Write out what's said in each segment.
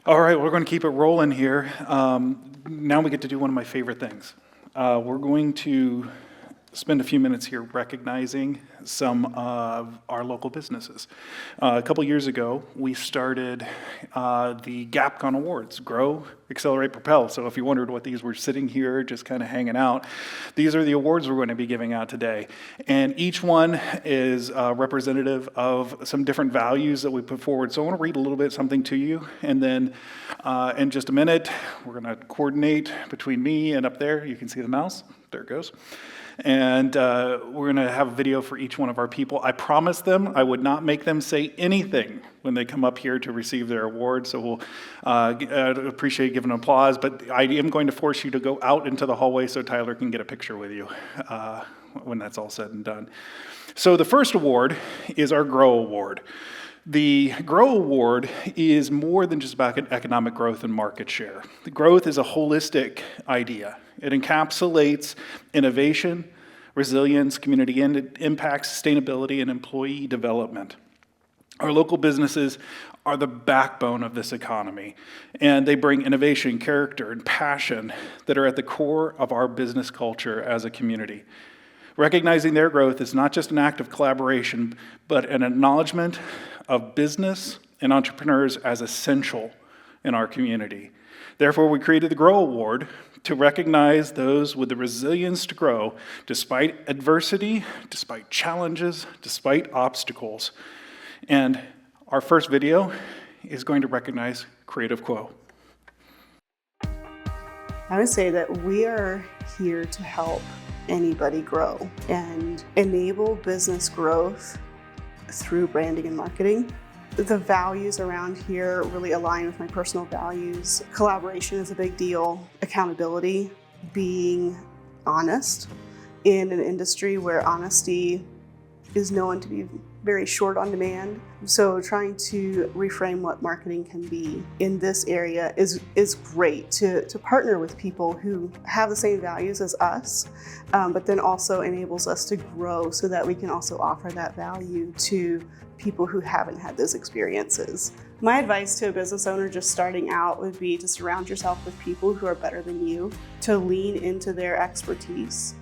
All right, we're going to keep it rolling here. Now we get to do one of my favorite things. We're going to spend a few minutes here recognizing some of our local businesses. A couple years ago, we started the GAPCON Awards, Grow, Accelerate, Propel. So if you wondered what these were sitting here just kind of hanging out, these are the awards we're going to be giving out today. And each one is representative of some different values that we put forward. So I want to read a little bit something to you, and then in just a minute, we're going to coordinate between me and up there. You can see the mouse. There it goes. And we're going to have a video for each one of our people. I promised them I would not make them say anything when they come up here to receive their award, so we'll appreciate giving applause, but I am going to force you to go out into the hallway so Tyler can get a picture with you when that's all said and done. So the first award is our Grow Award. The Grow Award is more than just about economic growth and market share. The growth is a holistic idea. It encapsulates innovation, resilience, community impact, sustainability, and employee development. Our local businesses are the backbone of this economy, and they bring innovation, character, and passion that are at the core of our business culture as a community. Recognizing their growth is not just an act of collaboration, but an acknowledgement of business and entrepreneurs as essential in our community. Therefore, we created the Grow Award to recognize those with the resilience to grow despite adversity, despite challenges, despite obstacles. And our first video is going to recognize Creative Quo. I would say that we are here to help anybody grow and enable business growth through branding and marketing. The values around here really align with my personal values. Collaboration is a big deal. Accountability, being honest in an industry where honesty is known to be very short on demand. So trying to reframe what marketing can be in this area is great to partner with people who have the same values as us, but then also enables us to grow so that we can also offer that value to people who haven't had those experiences. My advice to a business owner just starting out would be to surround yourself with people who are better than you, to lean into their expertise.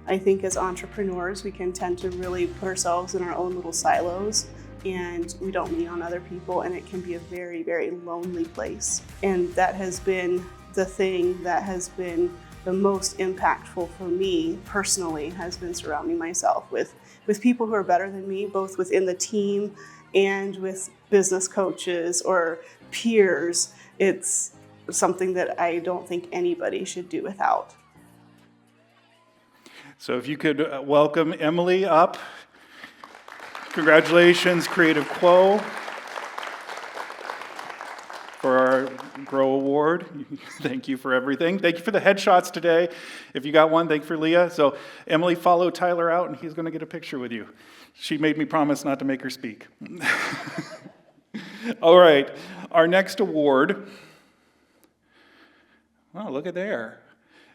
I think as entrepreneurs, we can tend to really put ourselves in our own little silos, and we don't lean on other people, and it can be a very, very lonely place. And that has been the thing that has been the most impactful for me personally, has been surrounding myself with people who are better than me, both within the team and with business coaches or peers. It's something that I don't think anybody should do without. So if you could welcome Emily up. Congratulations, Creative Quo, for our Grow Award. Thank you for everything. Thank you for the headshots today. If you got one, thank you for Leah. So Emily, follow Tyler out, and he's going to get a picture with you. She made me promise not to make her speak. All right, our next award. Oh, look at there.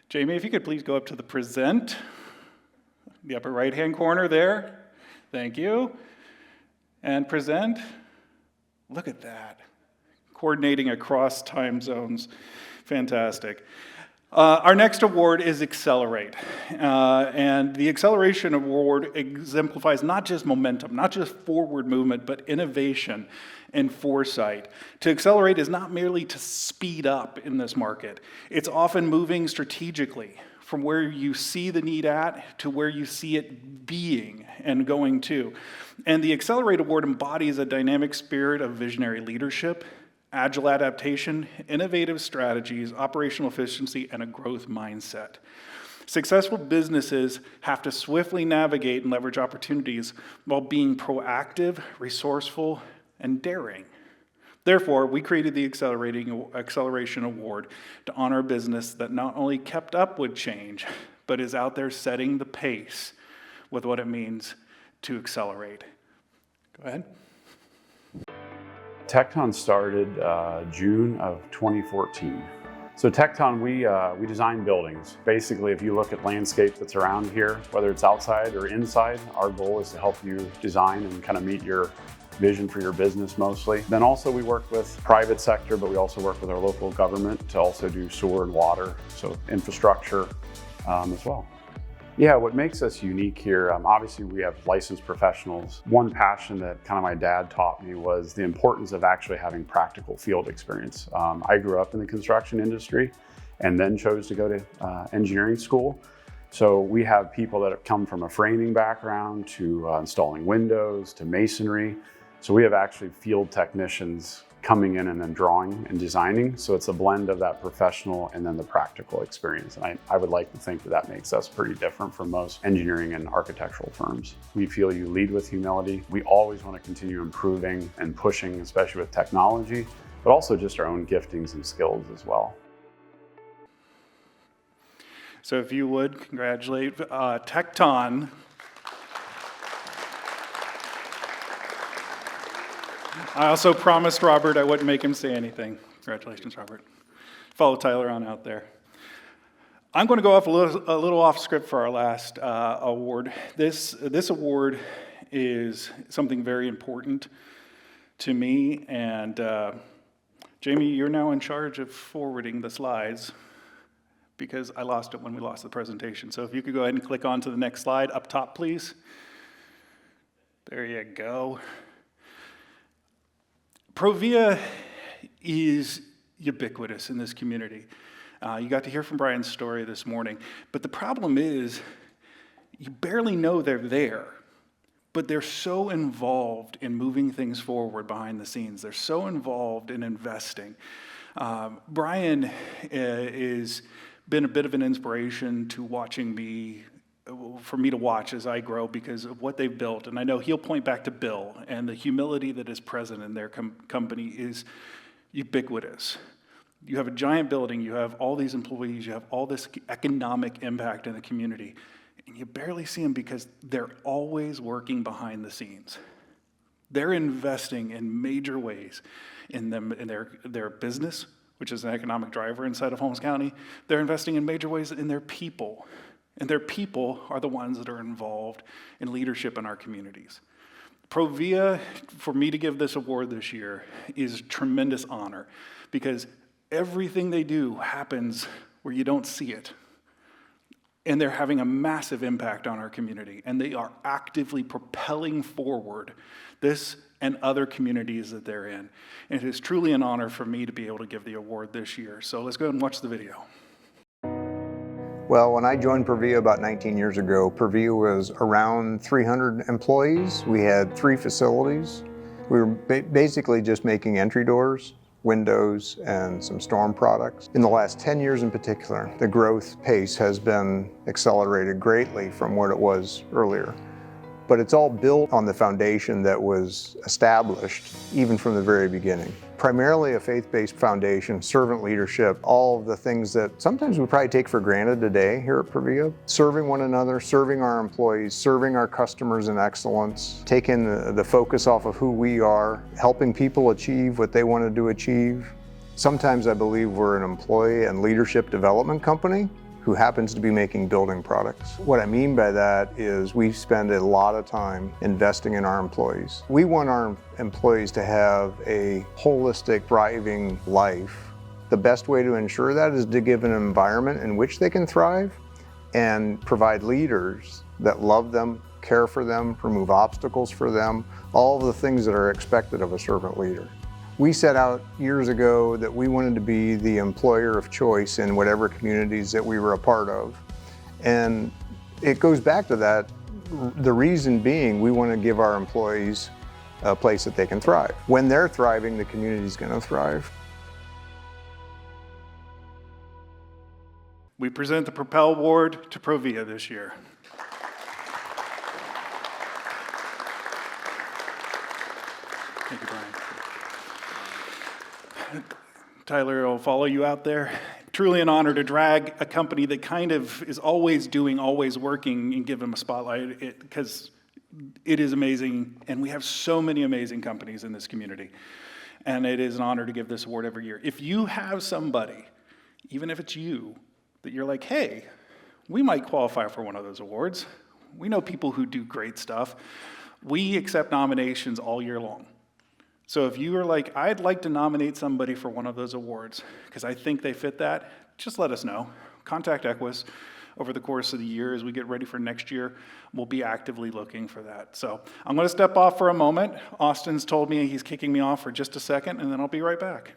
Jamie, if you could please go up to the present. The upper right-hand corner there. Thank you. And present. Look at that. Coordinating across time zones. Fantastic. Our next award is Accelerate. And the Acceleration Award exemplifies not just momentum, not just forward movement, but innovation and foresight. To accelerate is not merely to speed up in this market. It's often moving strategically from where you see the need at to where you see it being and going to. And the Accelerate Award embodies a dynamic spirit of visionary leadership, agile adaptation, innovative strategies, operational efficiency, and a growth mindset. Successful businesses have to swiftly navigate and leverage opportunities while being proactive, resourceful, and daring. Therefore, we created the Acceleration Award to honor a business that not only kept up with change, but is out there setting the pace with what it means to accelerate. Go ahead. Tecton started June of 2014. So Tecton, we design buildings. Basically, if you look at landscape that's around here, whether it's outside or inside, our goal is to help you design and kind of meet your vision for your business mostly. Then also we work with private sector, but we also work with our local government to also do sewer and water, so infrastructure as well. Yeah, what makes us unique here, obviously we have licensed professionals. One passion that kind of my dad taught me was the importance of actually having practical field experience. I grew up in the construction industry and then chose to go to engineering school. So we have people that have come from a framing background to installing windows to masonry. So we have actually field technicians coming in and then drawing and designing. So it's a blend of that professional and then the practical experience. And I would like to think that that makes us pretty different from most engineering and architectural firms. We feel you lead with humility. We always want to continue improving and pushing, especially with technology, but also just our own giftings and skills as well. So if you would, congratulate Tecton. I also promised Robert I wouldn't make him say anything. Congratulations, Robert. Follow Tyler on out there. I'm going to go off a little off script for our last award. This award is something very important to me, and Jamie, you're now in charge of forwarding the slides because I lost it when we lost the presentation. So if you could go ahead and click on to the next slide up top, please. There you go. Provia is ubiquitous in this community. You got to hear from Brian's story this morning, but the problem is you barely know they're there, but they're so involved in moving things forward behind the scenes. They're so involved in investing. Brian is been a bit of an inspiration to for me to watch as I grow because of what they've built. And I know he'll point back to Bill, and the humility that is present in their company is ubiquitous. You have a giant building, you have all these employees, you have all this economic impact in the community, and you barely see them because they're always working behind the scenes. They're investing in major ways in their business, which is an economic driver inside of Holmes County. They're investing in major ways in their people. And their people are the ones that are involved in leadership in our communities. Provia, for me to give this award this year, is a tremendous honor because everything they do happens where you don't see it. And they're having a massive impact on our community. And they are actively propelling forward this and other communities that they're in. And it is truly an honor for me to be able to give the award this year. So let's go ahead and watch the video. Well, when I joined Provia about 19 years ago, Provia was around 300 employees. We had 3 facilities. We were basically just making entry doors, windows, and some storm products. In the last 10 years in particular, the growth pace has been accelerated greatly from what it was earlier. But it's all built on the foundation that was established even from the very beginning. Primarily a faith-based foundation, servant leadership, all of the things that sometimes we probably take for granted today here at Provia. Serving one another, serving our employees, serving our customers in excellence, taking the focus off of who we are, helping people achieve what they wanted to achieve. Sometimes I believe we're an employee and leadership development company who happens to be making building products. What I mean by that is we spend a lot of time investing in our employees. We want our employees to have a holistic, thriving life. The best way to ensure that is to give an environment in which they can thrive and provide leaders that love them, care for them, remove obstacles for them, all of the things that are expected of a servant leader. We set out years ago that we wanted to be the employer of choice in whatever communities that we were a part of. And it goes back to that, the reason being we want to give our employees a place that they can thrive. When they're thriving, the community's going to thrive. We present the Propel Award to Provia this year. Thank you, Brian. Tyler, I'll follow you out there. Truly an honor to drag a company that kind of is always doing, always working, and give them a spotlight because it is amazing, and we have so many amazing companies in this community. And it is an honor to give this award every year. If you have somebody, even if it's you, that you're like, hey, we might qualify for one of those awards. We know people who do great stuff. We accept nominations all year long. So if you are like, I'd like to nominate somebody for one of those awards because I think they fit that, just let us know. Contact Equus. Over the course of the year, as we get ready for next year, we'll be actively looking for that. So I'm going to step off for a moment. Austin's told me he's kicking me off for just a second, and then I'll be right back.